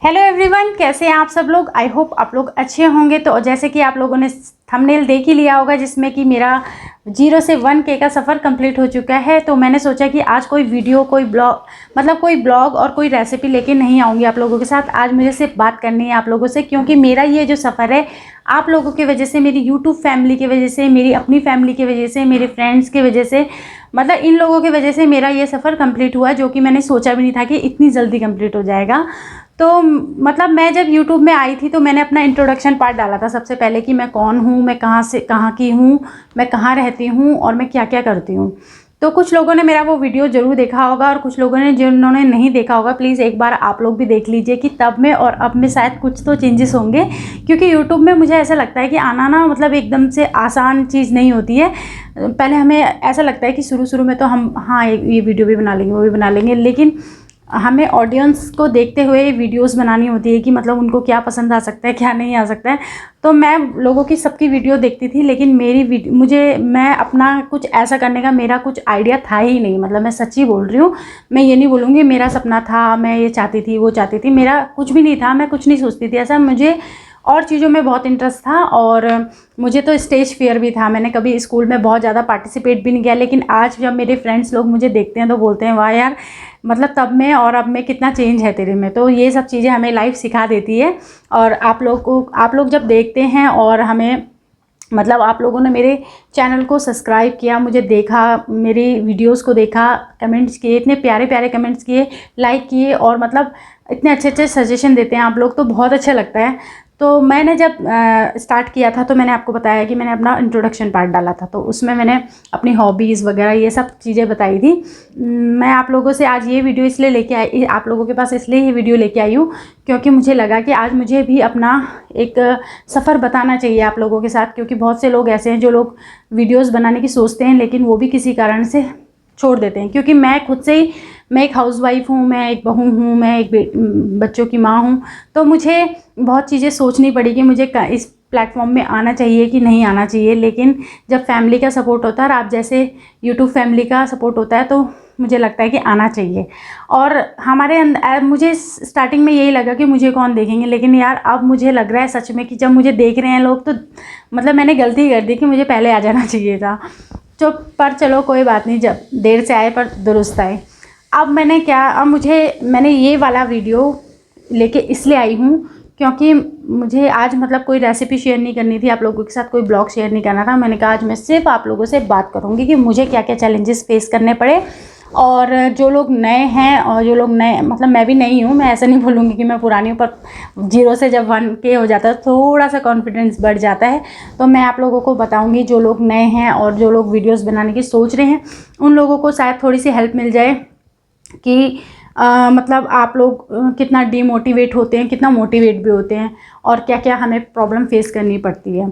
Hello everyone, कैसे हैं आप सब लोग। आई होप आप लोग अच्छे होंगे। तो जैसे कि आप लोगों ने थंबनेल देख ही लिया होगा जिसमें कि मेरा 0 से 1K का सफ़र कंप्लीट हो चुका है। तो मैंने सोचा कि आज कोई वीडियो, कोई ब्लॉग और कोई रेसिपी लेके नहीं आऊँगी आप लोगों के साथ। आज मुझे सिर्फ बात करनी है आप लोगों से, क्योंकि मेरा ये जो सफ़र है आप लोगों की वजह से, मेरी यूट्यूब फैमिली की वजह से, मेरी अपनी फैमिली की वजह से, मेरे फ्रेंड्स की वजह से, मतलब इन लोगों की वजह से मेरा ये सफ़र कंप्लीट हुआ, जो कि मैंने सोचा भी नहीं था कि इतनी जल्दी कंप्लीट हो जाएगा। तो मतलब मैं जब यूट्यूब में आई थी तो मैंने अपना इंट्रोडक्शन पार्ट डाला था सबसे पहले कि मैं कौन हूँ, मैं कहाँ से कहाँ की हूँ, मैं कहाँ रहती हूँ और मैं क्या क्या करती हूँ। तो कुछ लोगों ने मेरा वो वीडियो ज़रूर देखा होगा और कुछ लोगों ने, जिन्होंने नहीं देखा होगा, प्लीज़ एक बार आप लोग भी देख लीजिए कि तब में और अब में शायद कुछ तो चेंजेस होंगे। क्योंकि यूट्यूब में मुझे ऐसा लगता है कि आना ना मतलब एकदम से आसान चीज़ नहीं होती है। पहले हमें ऐसा लगता है कि शुरू में तो हम हाँ ये वीडियो भी बना लेंगे, वो भी बना लेंगे, लेकिन हमें ऑडियंस को देखते हुए वीडियोस बनानी होती है कि मतलब उनको क्या पसंद आ सकता है, क्या नहीं आ सकता है। तो मैं लोगों की सबकी वीडियो देखती थी, लेकिन मैं अपना कुछ ऐसा करने का मेरा कुछ आइडिया था ही नहीं। मतलब मैं सच्ची बोल रही हूँ, मैं ये नहीं बोलूँगी मेरा सपना था, मैं ये चाहती थी, वो चाहती थी, मेरा कुछ भी नहीं था, मैं कुछ नहीं सोचती थी ऐसा। मुझे और चीज़ों में बहुत इंटरेस्ट था और मुझे तो स्टेज फियर भी था। मैंने कभी स्कूल में बहुत ज़्यादा पार्टिसिपेट भी नहीं किया, लेकिन आज जब मेरे फ्रेंड्स लोग मुझे देखते हैं तो बोलते हैं वाह यार, मतलब तब में और अब में कितना चेंज है तेरे में। तो ये सब चीज़ें हमें लाइफ सिखा देती है। और आप लोग जब देखते हैं और हमें, मतलब आप लोगों ने मेरे चैनल को सब्सक्राइब किया, मुझे देखा, मेरी वीडियोस को देखा, कमेंट्स किए, इतने प्यारे प्यारे कमेंट्स किए, लाइक किए और मतलब इतने अच्छे अच्छे सजेशन देते हैं आप लोग, तो बहुत अच्छा लगता है। तो मैंने जब स्टार्ट किया था तो मैंने आपको बताया कि मैंने अपना इंट्रोडक्शन पार्ट डाला था, तो उसमें मैंने अपनी हॉबीज़ वगैरह ये सब चीज़ें बताई थी। मैं आप लोगों से आज ये वीडियो इसलिए लेके आई, आप लोगों के पास इसलिए ये वीडियो लेके आई हूँ क्योंकि मुझे लगा कि आज मुझे भी अपना एक सफ़र बताना चाहिए आप लोगों के साथ। क्योंकि बहुत से लोग ऐसे हैं जो लोग वीडियोज़ बनाने की सोचते हैं लेकिन वो भी किसी कारण से छोड़ देते हैं। क्योंकि मैं खुद से ही, मैं एक हाउसवाइफ हूँ, मैं एक बहू हूँ, मैं एक बच्चों की माँ हूँ। तो मुझे बहुत चीज़ें सोचनी पड़ी कि मुझे इस प्लेटफॉर्म में आना चाहिए कि नहीं आना चाहिए। लेकिन जब फैमिली का सपोर्ट होता है और आप जैसे यूट्यूब फैमिली का सपोर्ट होता है तो मुझे लगता है कि आना चाहिए। और हमारे अंदर, मुझे स्टार्टिंग में यही लगा कि मुझे कौन देखेंगे, लेकिन यार अब मुझे लग रहा है सच में कि जब मुझे देख रहे हैं लोग तो मतलब मैंने गलती कर दी कि मुझे पहले आ जाना चाहिए था। पर चलो कोई बात नहीं, जब देर से आए पर दुरुस्त आए। अब मैंने ये वाला वीडियो लेके इसलिए आई हूँ क्योंकि मुझे आज मतलब कोई रेसिपी शेयर नहीं करनी थी आप लोगों के साथ, कोई ब्लॉग शेयर नहीं करना था। मैंने कहा आज मैं सिर्फ आप लोगों से बात करूँगी कि मुझे क्या क्या चैलेंजेस फेस करने पड़े। और जो लोग नए हैं और जो लोग नए, मतलब मैं भी नई हूँ, मैं ऐसा नहीं बोलूँगी कि मैं पुरानी हूँ, पर 0 से जब 1K हो जाता है थोड़ा सा कॉन्फिडेंस बढ़ जाता है। तो मैं आप लोगों को बताऊँगी, जो लोग नए हैं और जो लोग वीडियोस बनाने की सोच रहे हैं उन लोगों को शायद थोड़ी सी हेल्प मिल जाए कि मतलब आप लोग कितना डीमोटिवेट होते हैं, कितना मोटिवेट भी होते हैं और क्या क्या हमें प्रॉब्लम फेस करनी पड़ती है।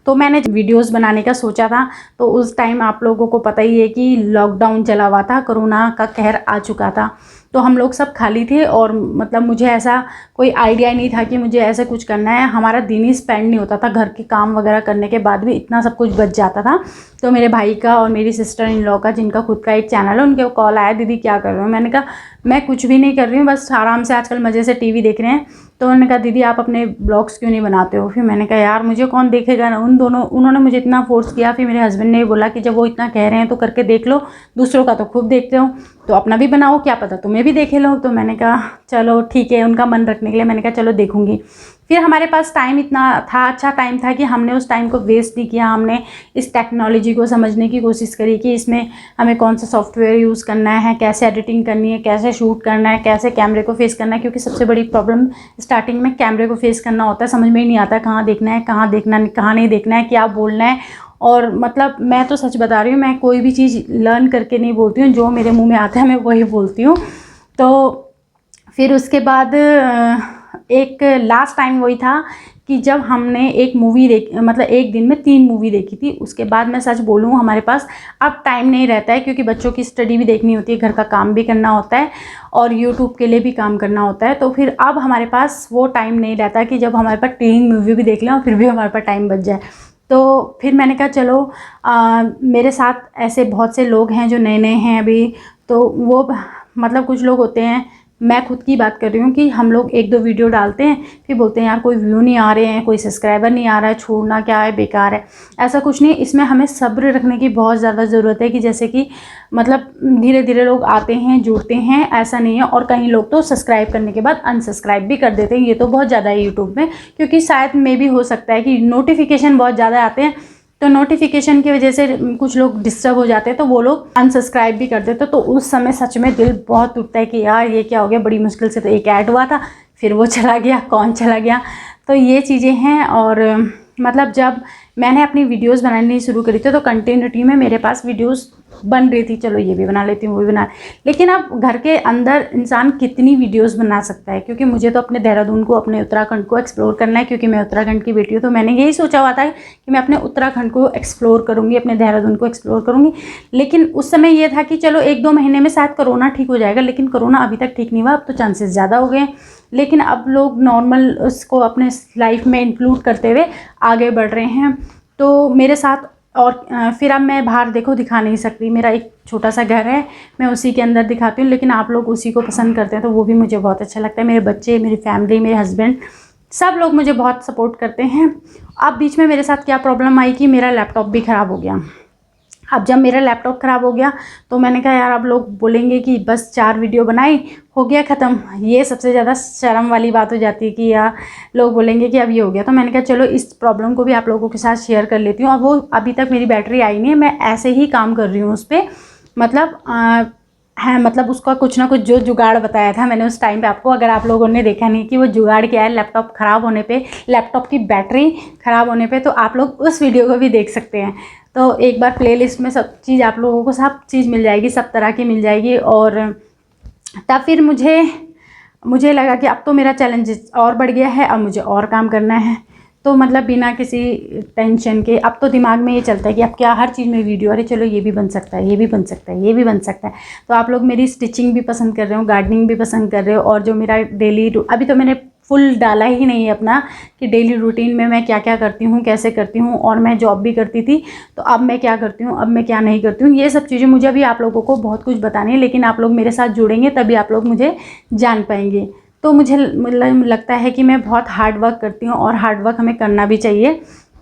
तो मैंने वीडियोस बनाने का सोचा था तो उस टाइम आप लोगों को पता ही है कि लॉकडाउन चला हुआ था, कोरोना का कहर आ चुका था, तो हम लोग सब खाली थे और मतलब मुझे ऐसा कोई आइडिया नहीं था कि मुझे ऐसा कुछ करना है। हमारा दिन ही स्पेंड नहीं होता था, घर के काम वगैरह करने के बाद भी इतना सब कुछ बच जाता था। तो मेरे भाई का और मेरी सिस्टर इन लॉ का, जिनका खुद का एक चैनल है, उनके कॉल आया, दीदी क्या कर रहे हो। मैंने कहा मैं कुछ भी नहीं कर रही हूँ, बस आराम से आजकल मज़े से टीवी देख रहे हैं। तो उन्होंने कहा दीदी आप अपने ब्लॉग्स क्यों नहीं बनाते हो। फिर मैंने कहा यार मुझे कौन देखेगा ना। उन्होंने मुझे इतना फोर्स किया। फिर मेरे हस्बैंड ने भी बोला कि जब वो इतना कह रहे हैं तो करके देख लो, दूसरों का तो खूब देखते हो तो अपना भी बनाओ, क्या पता तुम्हें भी देखे लो। तो मैंने कहा चलो ठीक है, उनका मन रखने के लिए मैंने कहा चलो देखूंगी। फिर हमारे पास टाइम इतना था, अच्छा टाइम था कि हमने उस टाइम को वेस्ट नहीं किया। हमने इस टेक्नोलॉजी को समझने की कोशिश करी कि इसमें हमें कौन सा सॉफ्टवेयर यूज़ करना है, कैसे एडिटिंग करनी है, कैसे शूट करना है, कैसे कैमरे को फेस करना है। क्योंकि सबसे बड़ी प्रॉब्लम स्टार्टिंग में कैमरे को फेस करना होता है, समझ में ही नहीं आता कहाँ देखना है, कहाँ नहीं देखना है, क्या बोलना है। और मतलब मैं तो सच बता रही हूँ, मैं कोई भी चीज़ लर्न करके नहीं बोलती हूँ, जो मेरे मुँह में आता है मैं वही बोलती हूँ। तो फिर उसके बाद एक लास्ट टाइम वही था कि जब हमने एक मूवी मतलब एक दिन में 3 मूवी देखी थी। उसके बाद मैं सच बोलूँ हमारे पास अब टाइम नहीं रहता है, क्योंकि बच्चों की स्टडी भी देखनी होती है, घर का काम भी करना होता है और यूट्यूब के लिए भी काम करना होता है। तो फिर अब हमारे पास वो टाइम नहीं रहता कि जब हमारे पास 3 मूवी भी देख लें और फिर भी हमारे पास टाइम बच जाए। तो फिर मैंने कहा चलो मेरे साथ ऐसे बहुत से लोग हैं जो नए नए हैं अभी। तो वो मतलब कुछ लोग होते हैं मैं खुद की बात कर रही हूँ कि हम लोग 1-2 वीडियो डालते हैं, फिर बोलते हैं यार कोई व्यू नहीं आ रहे हैं, कोई सब्सक्राइबर नहीं आ रहा है, छोड़ना क्या है, बेकार है। ऐसा कुछ नहीं, इसमें हमें सब्र रखने की बहुत ज़्यादा ज़रूरत है कि जैसे कि मतलब धीरे धीरे लोग आते हैं, जुड़ते हैं, ऐसा नहीं है। और कई लोग तो सब्सक्राइब करने के बाद अनसब्सक्राइब भी कर देते हैं, ये तो बहुत ज़्यादा है यूट्यूब में, क्योंकि शायद में भी हो सकता है कि नोटिफिकेशन बहुत ज़्यादा आते हैं, तो नोटिफिकेशन की वजह से कुछ लोग डिस्टर्ब हो जाते हैं, तो वो लोग अनसब्सक्राइब भी कर देते हैं। तो उस समय सच में दिल बहुत टूटता है कि यार ये क्या हो गया, बड़ी मुश्किल से तो एक ऐड हुआ था, फिर वो चला गया, कौन चला गया। तो ये चीज़ें हैं। और मतलब जब मैंने अपनी वीडियोस बनानी शुरू करी थी तो कंटिन्यूटी में मेरे पास वीडियोस बन रही थी, चलो ये भी बना लेती हूँ, वो भी बना। लेकिन अब घर के अंदर इंसान कितनी वीडियोस बना सकता है, क्योंकि मुझे तो अपने देहरादून को, अपने उत्तराखंड को एक्सप्लोर करना है, क्योंकि मैं उत्तराखंड की बेटी हूँ। तो मैंने यही सोचा हुआ था कि मैं अपने उत्तराखंड को एक्सप्लोर करूँगी, अपने देहरादून को एक्सप्लोर करूँगी। लेकिन उस समय ये था कि चलो 1-2 महीने में शायद कोरोना ठीक हो जाएगा, लेकिन कोरोना अभी तक ठीक नहीं हुआ। अब तो चांसेस ज़्यादा हो गए, लेकिन अब लोग नॉर्मल उसको अपने लाइफ में इंक्लूड करते हुए आगे बढ़ रहे हैं। तो मेरे साथ और फिर अब मैं बाहर देखो दिखा नहीं सकती, मेरा एक छोटा सा घर है, मैं उसी के अंदर दिखाती हूँ, लेकिन आप लोग उसी को पसंद करते हैं तो वो भी मुझे बहुत अच्छा लगता है। मेरे बच्चे, मेरी फैमिली, मेरे हस्बैंड, सब लोग मुझे बहुत सपोर्ट करते हैं। अब बीच में मेरे साथ क्या प्रॉब्लम आई कि मेरा लैपटॉप भी ख़राब हो गया। अब जब मेरा लैपटॉप ख़राब हो गया तो मैंने कहा यार अब लोग बोलेंगे कि बस 4 वीडियो बनाई, हो गया ख़त्म। ये सबसे ज़्यादा शर्म वाली बात हो जाती है कि यार लोग बोलेंगे कि अब ये हो गया। तो मैंने कहा चलो इस प्रॉब्लम को भी आप लोगों के साथ शेयर कर लेती हूँ। अब वो अभी तक मेरी बैटरी आई नहीं है, मैं ऐसे ही काम कर रही हूँ उस पर। मतलब है, मतलब उसका कुछ ना कुछ जो जुगाड़ बताया था मैंने उस टाइम पे आपको, अगर आप लोगों ने देखा नहीं कि वो जुगाड़ क्या है लैपटॉप ख़राब होने पे, लैपटॉप की बैटरी ख़राब होने पे, तो आप लोग उस वीडियो को भी देख सकते हैं। तो एक बार प्लेलिस्ट में सब चीज़ आप लोगों को सब चीज़ मिल जाएगी, सब तरह की मिल जाएगी। और तब फिर मुझे लगा कि अब तो मेरा चैलेंज और बढ़ गया है, अब मुझे और काम करना है। तो मतलब बिना किसी टेंशन के अब तो दिमाग में ये चलता है कि अब क्या हर चीज़ में वीडियो, अरे चलो ये भी बन सकता है, ये भी बन सकता है, ये भी बन सकता है। तो आप लोग मेरी स्टिचिंग भी पसंद कर रहे हो, गार्डनिंग भी पसंद कर रहे हो, और जो मेरा डेली, अभी तो मैंने फुल डाला ही नहीं है अपना कि डेली रूटीन में मैं क्या क्या करती हूँ, कैसे करती हूँ। और मैं जॉब भी करती थी, तो अब मैं क्या करती हूँ, अब मैं क्या नहीं करती हूँ, ये सब चीज़ें मुझे अभी आप लोगों को बहुत कुछ बतानी है। लेकिन आप लोग मेरे साथ जुड़ेंगे तभी आप लोग मुझे जान पाएंगे। तो मुझे लगता है कि मैं बहुत हार्ड वर्क करती हूँ, और हार्ड वर्क हमें करना भी चाहिए,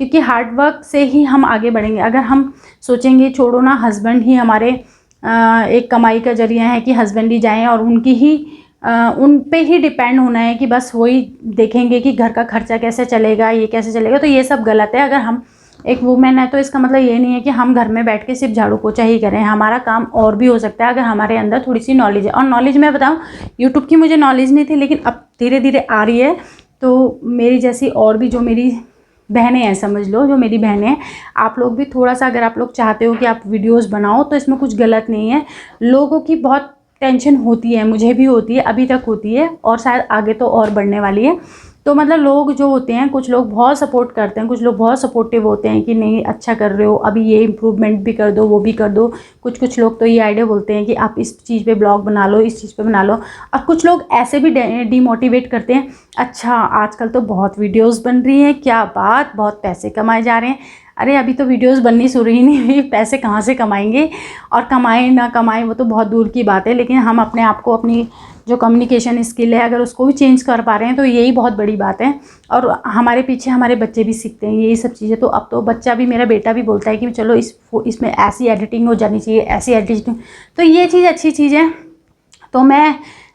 क्योंकि हार्ड वर्क से ही हम आगे बढ़ेंगे। अगर हम सोचेंगे छोड़ो ना, हस्बैंड ही हमारे एक कमाई का जरिया है कि हस्बैंड ही जाएँ और उनकी ही उन पे ही डिपेंड होना है कि बस वही देखेंगे कि घर का खर्चा कैसे चलेगा, ये कैसे चलेगा, तो ये सब गलत है। अगर हम एक वुमेन है तो इसका मतलब ये नहीं है कि हम घर में बैठ के सिर्फ झाड़ू पोछा ही करें, हमारा काम और भी हो सकता है अगर हमारे अंदर थोड़ी सी नॉलेज है। और नॉलेज मैं बताऊँ, यूट्यूब की मुझे नॉलेज नहीं थी, लेकिन अब धीरे धीरे आ रही है। तो मेरी जैसी और भी जो मेरी बहनें हैं, समझ लो जो मेरी बहनें हैं, आप लोग भी थोड़ा सा, अगर आप लोग चाहते हो कि आप वीडियोज़ बनाओ तो इसमें कुछ गलत नहीं है। लोगों की बहुत टेंशन होती है, मुझे भी होती है, अभी तक होती है, और शायद आगे तो और बढ़ने वाली है। तो मतलब लोग जो होते हैं, कुछ लोग बहुत सपोर्ट करते हैं, कुछ लोग बहुत सपोर्टिव होते हैं कि नहीं अच्छा कर रहे हो, अभी ये इम्प्रूवमेंट भी कर दो, वो भी कर दो। कुछ लोग तो ये आइडिया बोलते हैं कि आप इस चीज़ पे ब्लॉग बना लो, इस चीज़ पे बना लो। और कुछ लोग ऐसे भी डीमोटिवेट करते हैं, अच्छा आजकल तो बहुत वीडियोज़ बन रही हैं, क्या बात, बहुत पैसे कमाए जा रहे हैं। अरे अभी तो वीडियोस बननी शुरू ही नहीं हुई, पैसे कहाँ से कमाएंगे। और कमाएं ना कमाएं वो तो बहुत दूर की बात है, लेकिन हम अपने आप को, अपनी जो कम्युनिकेशन स्किल है, अगर उसको भी चेंज कर पा रहे हैं तो यही बहुत बड़ी बात है। और हमारे पीछे हमारे बच्चे भी सीखते हैं यही सब चीज़ें। तो अब तो बच्चा भी, मेरा बेटा भी बोलता है कि चलो इसमें ऐसी एडिटिंग हो जानी चाहिए, ऐसी एडिटिंग। तो ये चीज़ अच्छी चीज़ है। तो मैं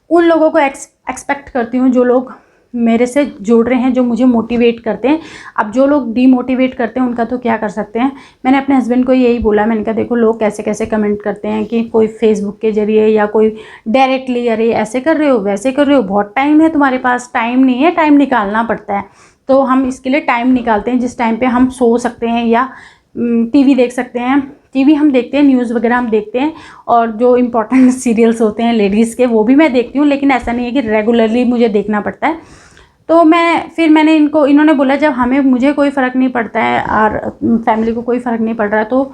उन लोगों को एक्सपेक्ट करती हूँ जो लोग मेरे से जुड़ रहे हैं, जो मुझे मोटिवेट करते हैं। अब जो लोग डीमोटिवेट करते हैं उनका तो क्या कर सकते हैं। मैंने अपने हस्बैंड को यही बोला, मैंने कहा देखो लोग कैसे कैसे कमेंट करते हैं कि कोई फेसबुक के जरिए या कोई डायरेक्टली, अरे ऐसे कर रहे हो, वैसे कर रहे हो, बहुत टाइम है तुम्हारे पास। टाइम नहीं है, टाइम निकालना पड़ता है। तो हम इसके लिए टाइम निकालते हैं, जिस टाइम पर हम सो सकते हैं या टीवी देख सकते हैं। टीवी हम देखते हैं, न्यूज़ वगैरह हम देखते हैं, और जो इम्पोर्टेंट सीरियल्स होते हैं लेडीज़ के वो भी मैं देखती हूँ, लेकिन ऐसा नहीं है कि रेगुलरली मुझे देखना पड़ता है। तो मैंने इन्होंने बोला जब मुझे कोई फ़र्क नहीं पड़ता है और फैमिली को कोई फ़र्क नहीं पड़ रहा है तो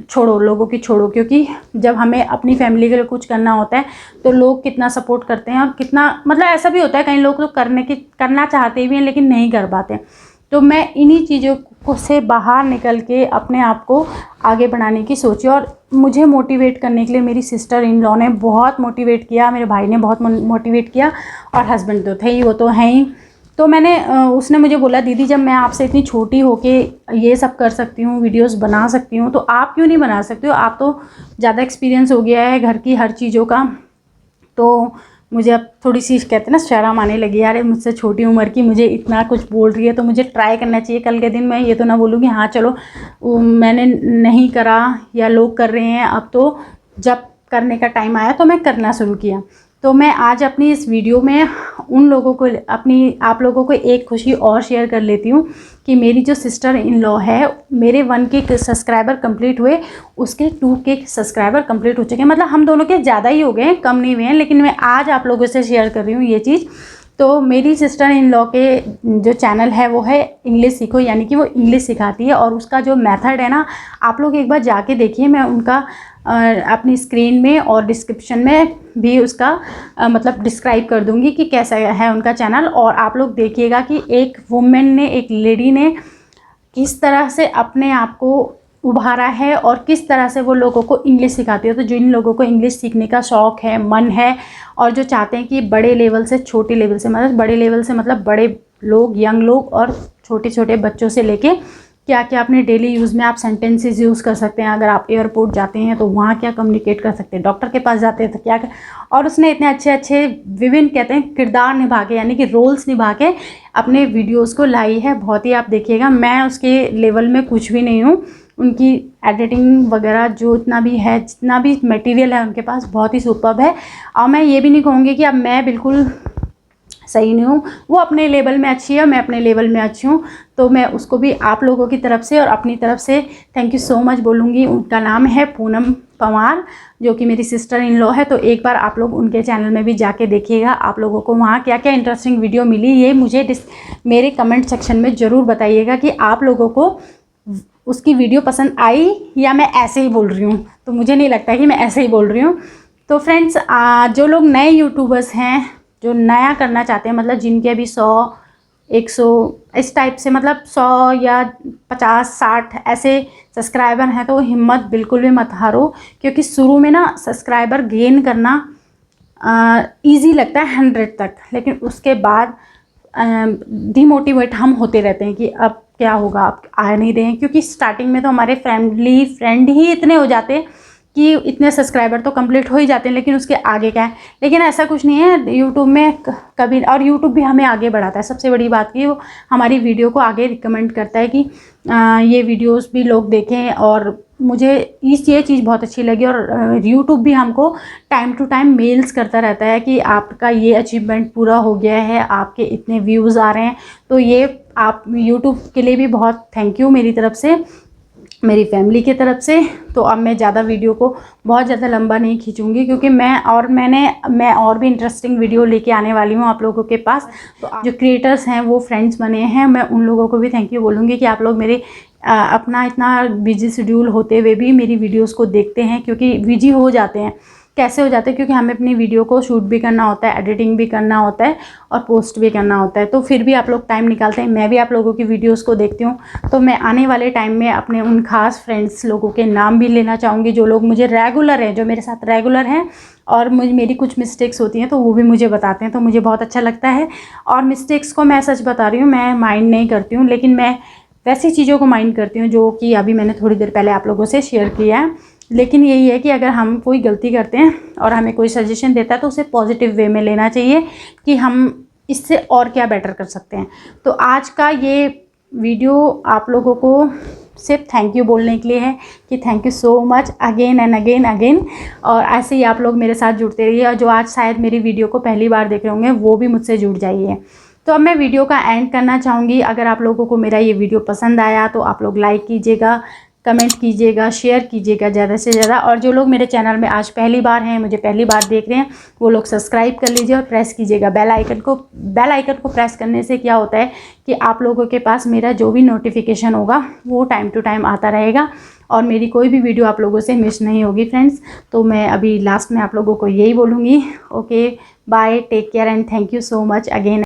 छोड़ो, लोगों की छोड़ो। क्योंकि जब हमें अपनी फैमिली के लिए कुछ करना होता है तो लोग कितना सपोर्ट करते हैं, और कितना, मतलब ऐसा भी होता है कई लोग तो करना चाहते भी हैं लेकिन नहीं कर पाते। तो मैं इन्हीं चीज़ों को से बाहर निकल के अपने आप को आगे बढ़ाने की सोची। और मुझे मोटिवेट करने के लिए मेरी सिस्टर इन लॉ ने बहुत मोटिवेट किया, मेरे भाई ने बहुत मोटिवेट किया, और हस्बैंड तो थे ही, वो तो हैं ही। तो मैंने उसने मुझे बोला, दीदी जब मैं आपसे इतनी छोटी होके ये सब कर सकती हूँ, वीडियोस बना सकती हूँ, तो आप क्यों नहीं बना सकते हो? आप तो ज़्यादा एक्सपीरियंस हो गया है घर की हर चीज़ों का। तो मुझे अब थोड़ी सी कहते हैं ना शर्म आने लगी, यार मुझसे छोटी उम्र की मुझे इतना कुछ बोल रही है, तो मुझे ट्राई करना चाहिए। कल के दिन मैं ये तो ना बोलूँ कि हाँ चलो मैंने नहीं करा या लोग कर रहे हैं, अब तो जब करने का टाइम आया तो मैं करना शुरू किया। तो मैं आज अपनी इस वीडियो में उन लोगों को आप लोगों को एक खुशी और शेयर कर लेती हूँ कि मेरी जो सिस्टर इन लॉ है, मेरे 1K सब्सक्राइबर कंप्लीट हुए, उसके 2K सब्सक्राइबर कंप्लीट हो चुके हैं। मतलब हम दोनों के ज़्यादा ही हो गए हैं, कम नहीं हुए हैं, लेकिन मैं आज आप लोगों से शेयर कर रही हूँ ये चीज़। तो मेरी सिस्टर इन लॉ के जो चैनल है वो है इंग्लिश सीखो, यानी कि वो इंग्लिश सिखाती है, और उसका जो मेथड है ना, आप लोग एक बार जाके देखिए। मैं उनका अपनी स्क्रीन में और डिस्क्रिप्शन में भी उसका मतलब डिस्क्राइब कर दूंगी कि कैसा है उनका चैनल। और आप लोग देखिएगा कि एक वुमेन ने, एक लेडी ने किस तरह से अपने आप को उभारा है और किस तरह से वो लोगों को इंग्लिश सिखाती है। तो जिन लोगों को इंग्लिश सीखने का शौक़ है, मन है, और जो चाहते हैं कि बड़े लेवल से छोटे लेवल से, मतलब बड़े लेवल से मतलब बड़े लोग, यंग लोग, और छोटे छोटे बच्चों से लेके क्या क्या अपने डेली यूज़ में आप सेंटेंसेस यूज़ कर सकते हैं। अगर आप एयरपोर्ट जाते हैं तो वहाँ क्या कम्युनिकेट कर सकते हैं, डॉक्टर के पास जाते हैं तो क्या और उसने इतने अच्छे अच्छे विभिन्न कहते हैं किरदार निभा के, यानी कि रोल्स निभा के अपने वीडियोस को लाई है। बहुत ही आप देखिएगा, मैं उसके लेवल में कुछ भी नहीं हूँ। उनकी एडिटिंग वगैरह जो इतना भी है, जितना भी मटेरियल है उनके पास, बहुत ही सुपर्ब है। और मैं ये भी नहीं कहूँगी कि अब मैं बिल्कुल सही नहीं हूँ, वो अपने लेवल में अच्छी है, मैं अपने लेवल में अच्छी हूँ। तो मैं उसको भी आप लोगों की तरफ से और अपनी तरफ से थैंक यू सो मच बोलूँगी। उनका नाम है पूनम पंवार, जो कि मेरी सिस्टर इन लॉ है। तो एक बार आप लोग उनके चैनल में भी जाके देखिएगा, आप लोगों को वहाँ क्या क्या इंटरेस्टिंग वीडियो मिली, ये मुझे मेरे कमेंट सेक्शन में ज़रूर बताइएगा कि आप लोगों को उसकी वीडियो पसंद आई या मैं ऐसे ही बोल रही हूँ। तो मुझे नहीं लगता कि मैं ऐसे ही बोल रही हूँ। तो फ्रेंड्स, जो लोग नए यूट्यूबर्स हैं, जो नया करना चाहते हैं, मतलब जिनके अभी 100, 100 इस टाइप से, मतलब 100 या 50, 60 ऐसे सब्सक्राइबर हैं, तो हिम्मत बिल्कुल भी मत हारो। क्योंकि शुरू में ना सब्सक्राइबर गेन करना इजी लगता है 100 तक, लेकिन उसके बाद डिमोटिवेट हम होते रहते हैं कि अब क्या होगा, अब आ नहीं रहे हैं। क्योंकि स्टार्टिंग में तो हमारे फैमिली फ्रेंड ही इतने हो जाते हैं कि इतने सब्सक्राइबर तो कंप्लीट हो ही जाते हैं, लेकिन उसके आगे क्या है। लेकिन ऐसा कुछ नहीं है यूट्यूब में कभी, और यूट्यूब भी हमें आगे बढ़ाता है। सबसे बड़ी बात कि वो हमारी वीडियो को आगे रिकमेंड करता है कि ये वीडियोस भी लोग देखें। और मुझे ये चीज़ बहुत अच्छी लगी। और यूट्यूब भी हमको टाइम टू टाइम मेल्स करता रहता है कि आपका ये अचीवमेंट पूरा हो गया है, आपके इतने व्यूज़ आ रहे हैं। तो ये आप यूट्यूब के लिए भी बहुत थैंक यू मेरी तरफ से, मेरी फैमिली की तरफ से। तो अब मैं ज़्यादा वीडियो को बहुत ज़्यादा लंबा नहीं खींचूंगी, क्योंकि मैं और भी इंटरेस्टिंग वीडियो लेके आने वाली हूँ आप लोगों के पास। तो जो क्रिएटर्स हैं वो फ्रेंड्स बने हैं, मैं उन लोगों को भी थैंक यू बोलूँगी कि आप लोग मेरे अपना इतना बिजी शेड्यूल होते हुए भी मेरी वीडियोज़ को देखते हैं। क्योंकि बिजी हो जाते हैं, कैसे हो जाते हैं, क्योंकि हमें अपनी वीडियो को शूट भी करना होता है, एडिटिंग भी करना होता है, और पोस्ट भी करना होता है। तो फिर भी आप लोग टाइम निकालते हैं। मैं भी आप लोगों की वीडियोस को देखती हूँ। तो मैं आने वाले टाइम में अपने उन खास फ्रेंड्स लोगों के नाम भी लेना चाहूँगी, जो लोग मुझे रेगुलर हैं, जो मेरे साथ रेगुलर हैं, और मेरी कुछ मिस्टेक्स होती हैं तो वो भी मुझे बताते हैं, तो मुझे बहुत अच्छा लगता है। और मिस्टेक्स को मैं सच बता रही हूँ, मैं माइंड नहीं करती हूँ, लेकिन मैं वैसी चीज़ों को माइंड करती हूँ जो कि अभी मैंने थोड़ी देर पहले आप लोगों से शेयर किया है। लेकिन यही है कि अगर हम कोई गलती करते हैं और हमें कोई सजेशन देता है तो उसे पॉजिटिव वे में लेना चाहिए कि हम इससे और क्या बेटर कर सकते हैं। तो आज का ये वीडियो आप लोगों को सिर्फ थैंक यू बोलने के लिए है कि thank you so much again and again again. और ऐसे ही आप लोग मेरे साथ जुड़ते रहिए, और जो आज शायद मेरी वीडियो को पहली बार देख रहे होंगे वो भी मुझसे जुड़ जाइए। तो अब मैं वीडियो का एंड करना चाहूँगी। अगर आप लोगों को मेरा ये वीडियो पसंद आया तो आप लोग लाइक कीजिएगा, कमेंट कीजिएगा, शेयर कीजिएगा ज़्यादा से ज़्यादा। और जो लोग मेरे चैनल में आज पहली बार हैं, मुझे पहली बार देख रहे हैं, वो लोग सब्सक्राइब कर लीजिए और प्रेस कीजिएगा बेल आइकन को। बेल आइकन को प्रेस करने से क्या होता है कि आप लोगों के पास मेरा जो भी नोटिफिकेशन होगा वो टाइम टू टाइम आता रहेगा, और मेरी कोई भी वीडियो आप लोगों से मिस नहीं होगी फ्रेंड्स। तो मैं अभी लास्ट में आप लोगों को यही बोलूँगी, okay bye, take care and thank you so much again.